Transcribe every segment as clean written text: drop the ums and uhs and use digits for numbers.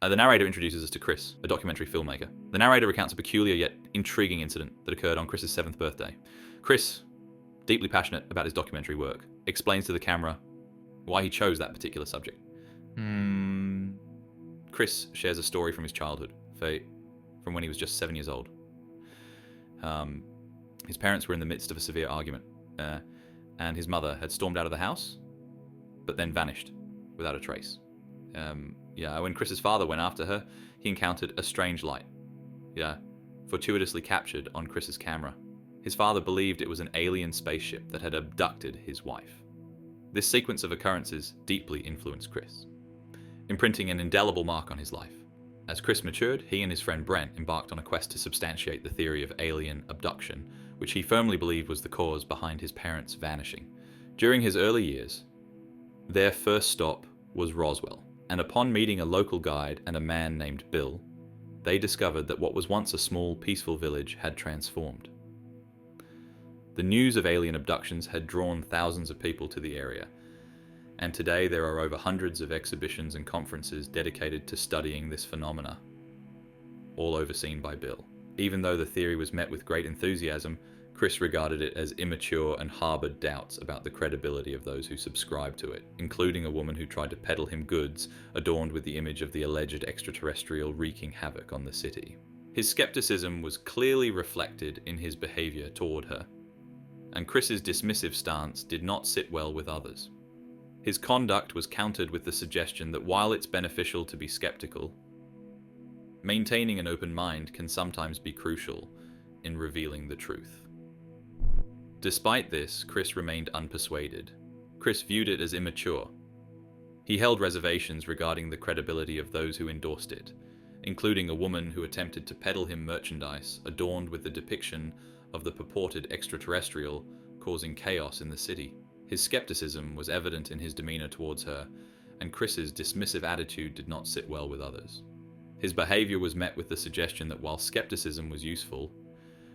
The narrator introduces us to Chris, a documentary filmmaker. The narrator recounts a peculiar yet intriguing incident that occurred on Chris's 7th birthday. Chris, deeply passionate about his documentary work, explains to the camera why he chose that particular subject. Chris shares a story from his childhood, from when he was just 7 years old. His parents were in the midst of a severe argument, and his mother had stormed out of the house, but then vanished without a trace. When Chris's father went after her, he encountered a strange light. Fortuitously captured on Chris's camera. His father believed it was an alien spaceship that had abducted his wife. This sequence of occurrences deeply influenced Chris, imprinting an indelible mark on his life. As Chris matured, he and his friend Brent embarked on a quest to substantiate the theory of alien abduction, which he firmly believed was the cause behind his parents' vanishing. During his early years, their first stop was Roswell, and upon meeting a local guide and a man named Bill, they discovered that what was once a small, peaceful village had transformed. The news of alien abductions had drawn thousands of people to the area, and today there are over hundreds of exhibitions and conferences dedicated to studying this phenomena, all overseen by Bill. Even though the theory was met with great enthusiasm, Chris regarded it as immature and harbored doubts about the credibility of those who subscribed to it, including a woman who tried to peddle him goods adorned with the image of the alleged extraterrestrial wreaking havoc on the city. His skepticism was clearly reflected in his behavior toward her, and Chris's dismissive stance did not sit well with others. His conduct was countered with the suggestion that while it's beneficial to be skeptical, maintaining an open mind can sometimes be crucial in revealing the truth. Despite this, Chris remained unpersuaded. Chris viewed it as immature. He held reservations regarding the credibility of those who endorsed it, including a woman who attempted to peddle him merchandise adorned with the depiction of the purported extraterrestrial causing chaos in the city. His skepticism was evident in his demeanor towards her, and Chris's dismissive attitude did not sit well with others. His behavior was met with the suggestion that while skepticism was useful,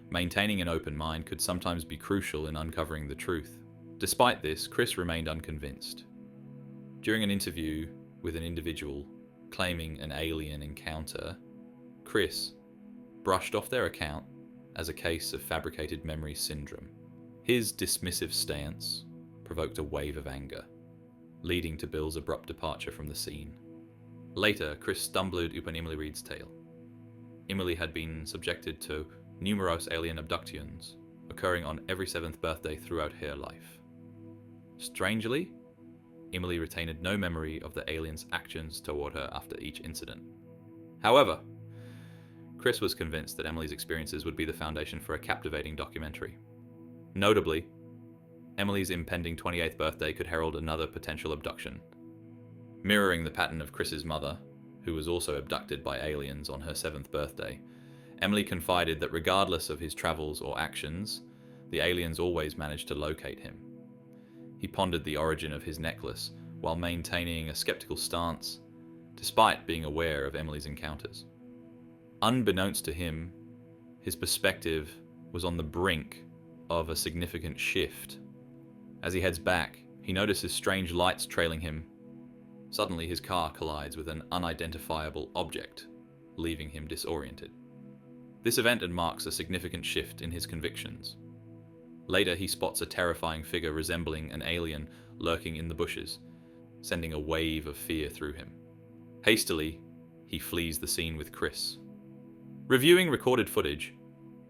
maintaining an open mind could sometimes be crucial in uncovering the truth. Despite this, Chris remained unconvinced. During an interview with an individual claiming an alien encounter, Chris brushed off their account as a case of fabricated memory syndrome. His dismissive stance provoked a wave of anger, leading to Bill's abrupt departure from the scene. Later, Chris stumbled upon Emily Reed's tale. Emily had been subjected to numerous alien abductions, occurring on every 7th birthday throughout her life. Strangely, Emily retained no memory of the aliens' actions toward her after each incident. However, Chris was convinced that Emily's experiences would be the foundation for a captivating documentary. Notably, Emily's impending 28th birthday could herald another potential abduction, mirroring the pattern of Chris's mother, who was also abducted by aliens on her 7th birthday. Emily confided that regardless of his travels or actions, the aliens always managed to locate him. He pondered the origin of his necklace while maintaining a skeptical stance, despite being aware of Emily's encounters. Unbeknownst to him, his perspective was on the brink of a significant shift. As he heads back, he notices strange lights trailing him. Suddenly, his car collides with an unidentifiable object, leaving him disoriented. This event marks a significant shift in his convictions. Later, he spots a terrifying figure resembling an alien lurking in the bushes, sending a wave of fear through him. Hastily, he flees the scene with Chris. Reviewing recorded footage,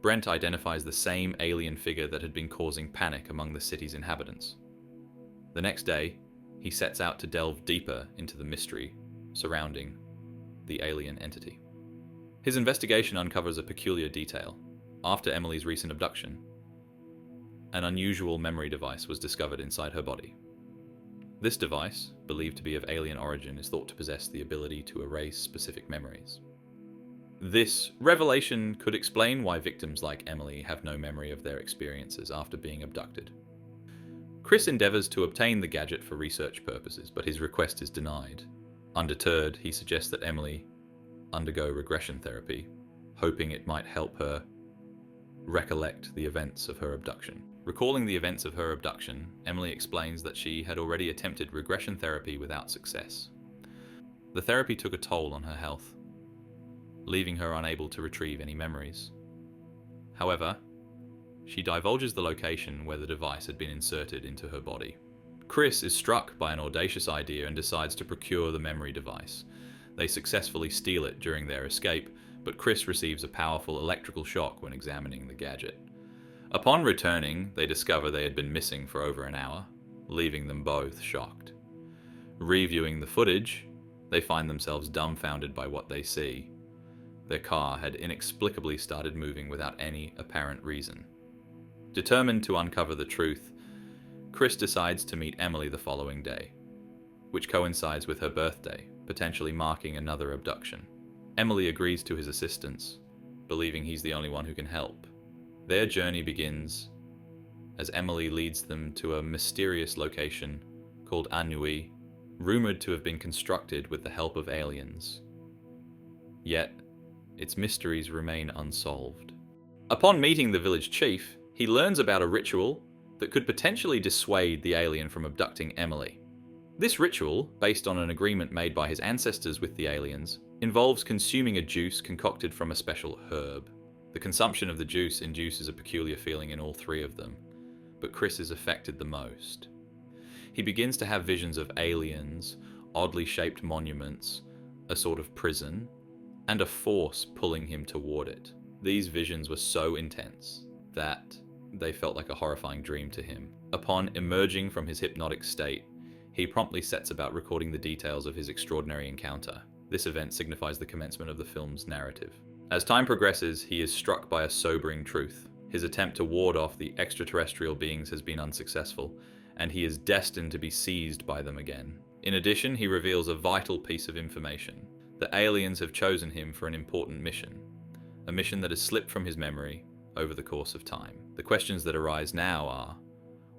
Brent identifies the same alien figure that had been causing panic among the city's inhabitants. The next day, he sets out to delve deeper into the mystery surrounding the alien entity. His investigation uncovers a peculiar detail. After Emily's recent abduction, an unusual memory device was discovered inside her body. This device, believed to be of alien origin, is thought to possess the ability to erase specific memories. This revelation could explain why victims like Emily have no memory of their experiences after being abducted. Chris endeavors to obtain the gadget for research purposes, but his request is denied. Undeterred, he suggests that Emily undergo regression therapy, hoping it might help her recollect the events of her abduction. Recalling the events of her abduction, Emily explains that she had already attempted regression therapy without success. The therapy took a toll on her health, leaving her unable to retrieve any memories. However, she divulges the location where the device had been inserted into her body. Chris is struck by an audacious idea and decides to procure the memory device. They successfully steal it during their escape, but Chris receives a powerful electrical shock when examining the gadget. Upon returning, they discover they had been missing for over an hour, leaving them both shocked. Reviewing the footage, they find themselves dumbfounded by what they see. Their car had inexplicably started moving without any apparent reason. Determined to uncover the truth, Chris decides to meet Emily the following day, which coincides with her birthday, potentially marking another abduction. Emily agrees to his assistance, believing he's the only one who can help. Their journey begins as Emily leads them to a mysterious location called Unveil, rumored to have been constructed with the help of aliens. Yet, its mysteries remain unsolved. Upon meeting the village chief, he learns about a ritual that could potentially dissuade the alien from abducting Emily. This ritual, based on an agreement made by his ancestors with the aliens, involves consuming a juice concocted from a special herb. The consumption of the juice induces a peculiar feeling in all three of them, but Chris is affected the most. He begins to have visions of aliens, oddly shaped monuments, a sort of prison, and a force pulling him toward it. These visions were so intense that they felt like a horrifying dream to him. Upon emerging from his hypnotic state, he promptly sets about recording the details of his extraordinary encounter. This event signifies the commencement of the film's narrative. As time progresses, he is struck by a sobering truth. His attempt to ward off the extraterrestrial beings has been unsuccessful, and he is destined to be seized by them again. In addition, he reveals a vital piece of information. The aliens have chosen him for an important mission, a mission that has slipped from his memory over the course of time. The questions that arise now are,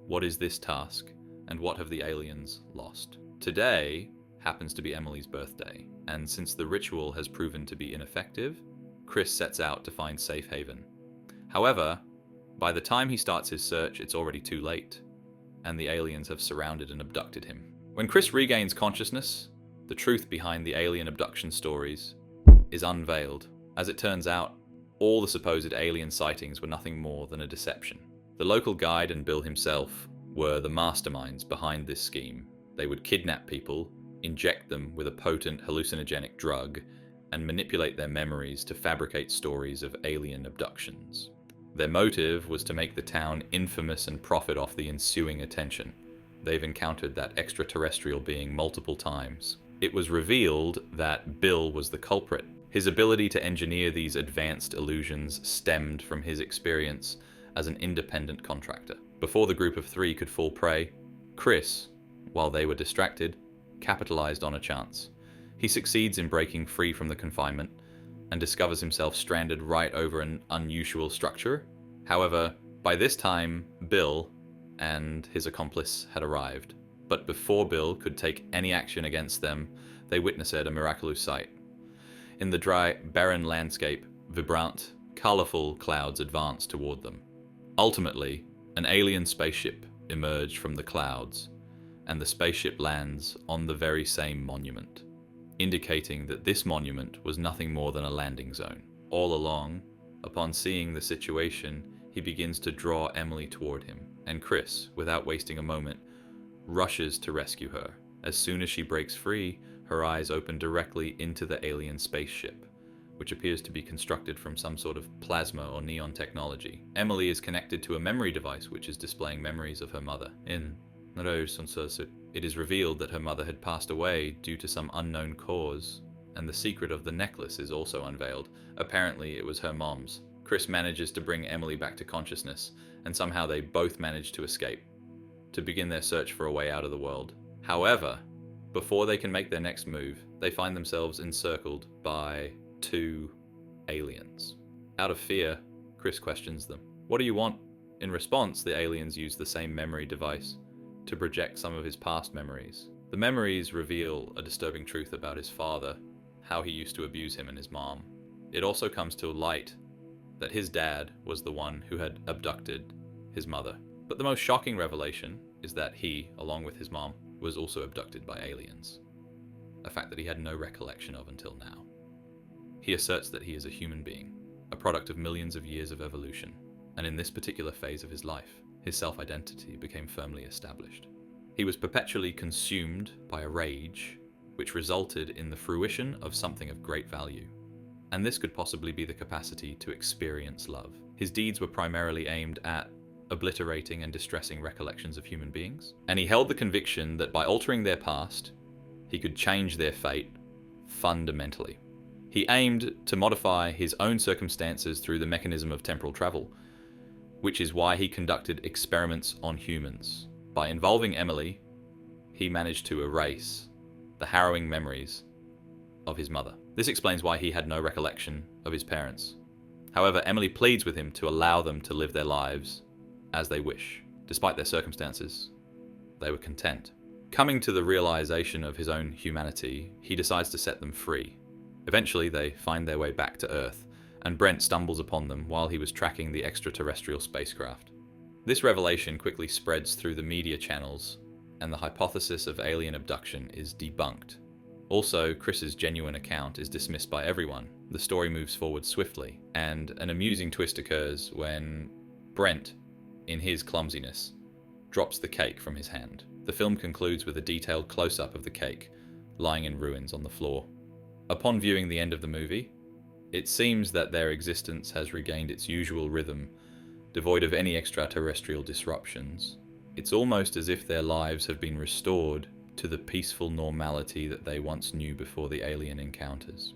what is this task, and what have the aliens lost? Today happens to be Emily's birthday, and since the ritual has proven to be ineffective, Chris sets out to find safe haven. However, by the time he starts his search, it's already too late, and the aliens have surrounded and abducted him. When Chris regains consciousness, the truth behind the alien abduction stories is unveiled. As it turns out, all the supposed alien sightings were nothing more than a deception. The local guide and Bill himself were the masterminds behind this scheme. They would kidnap people, inject them with a potent hallucinogenic drug, and manipulate their memories to fabricate stories of alien abductions. Their motive was to make the town infamous and profit off the ensuing attention. They've encountered that extraterrestrial being multiple times. It was revealed that Bill was the culprit. His ability to engineer these advanced illusions stemmed from his experience as an independent contractor. Before the group of three could fall prey, Chris, while they were distracted, capitalized on a chance. He succeeds in breaking free from the confinement and discovers himself stranded right over an unusual structure. However, by this time, Bill and his accomplice had arrived. But before Bill could take any action against them, they witnessed a miraculous sight. In the dry, barren landscape, vibrant, colorful clouds advanced toward them. Ultimately, an alien spaceship emerged from the clouds, and the spaceship lands on the very same monument, indicating that this monument was nothing more than a landing zone. All along, upon seeing the situation, he begins to draw Emily toward him, and Chris, without wasting a moment, rushes to rescue her. As soon as she breaks free, her eyes open directly into the alien spaceship, which appears to be constructed from some sort of plasma or neon technology. Emily is connected to a memory device which is displaying memories of her mother. It is revealed that her mother had passed away due to some unknown cause, and the secret of the necklace is also unveiled. Apparently, it was her mom's. Chris manages to bring Emily back to consciousness, and somehow they both manage to escape, to begin their search for a way out of the world. However, before they can make their next move, they find themselves encircled by two aliens. Out of fear, Chris questions them. What do you want? In response, the aliens use the same memory device to project some of his past memories. The memories reveal a disturbing truth about his father, how he used to abuse him and his mom. It also comes to light that his dad was the one who had abducted his mother. But the most shocking revelation is that he, along with his mom, was also abducted by aliens. a fact that he had no recollection of until now. He asserts that he is a human being, a product of millions of years of evolution, and in this particular phase of his life, his self-identity became firmly established. He was perpetually consumed by a rage which resulted in the fruition of something of great value, and this could possibly be the capacity to experience love. His deeds were primarily aimed at obliterating and distressing recollections of human beings, and he held the conviction that by altering their past, he could change their fate fundamentally. He aimed to modify his own circumstances through the mechanism of temporal travel, which is why he conducted experiments on humans. By involving Emily, he managed to erase the harrowing memories of his mother. This explains why he had no recollection of his parents. However, Emily pleads with him to allow them to live their lives as they wish. Despite their circumstances, they were content. Coming to the realization of his own humanity, he decides to set them free. Eventually, they find their way back to Earth, and Brent stumbles upon them while he was tracking the extraterrestrial spacecraft. This revelation quickly spreads through the media channels, and the hypothesis of alien abduction is debunked. Also, Chris's genuine account is dismissed by everyone. The story moves forward swiftly, and an amusing twist occurs when Brent, in his clumsiness, drops the cake from his hand. The film concludes with a detailed close-up of the cake, lying in ruins on the floor. Upon viewing the end of the movie, it seems that their existence has regained its usual rhythm, devoid of any extraterrestrial disruptions. It's almost as if their lives have been restored to the peaceful normality that they once knew before the alien encounters.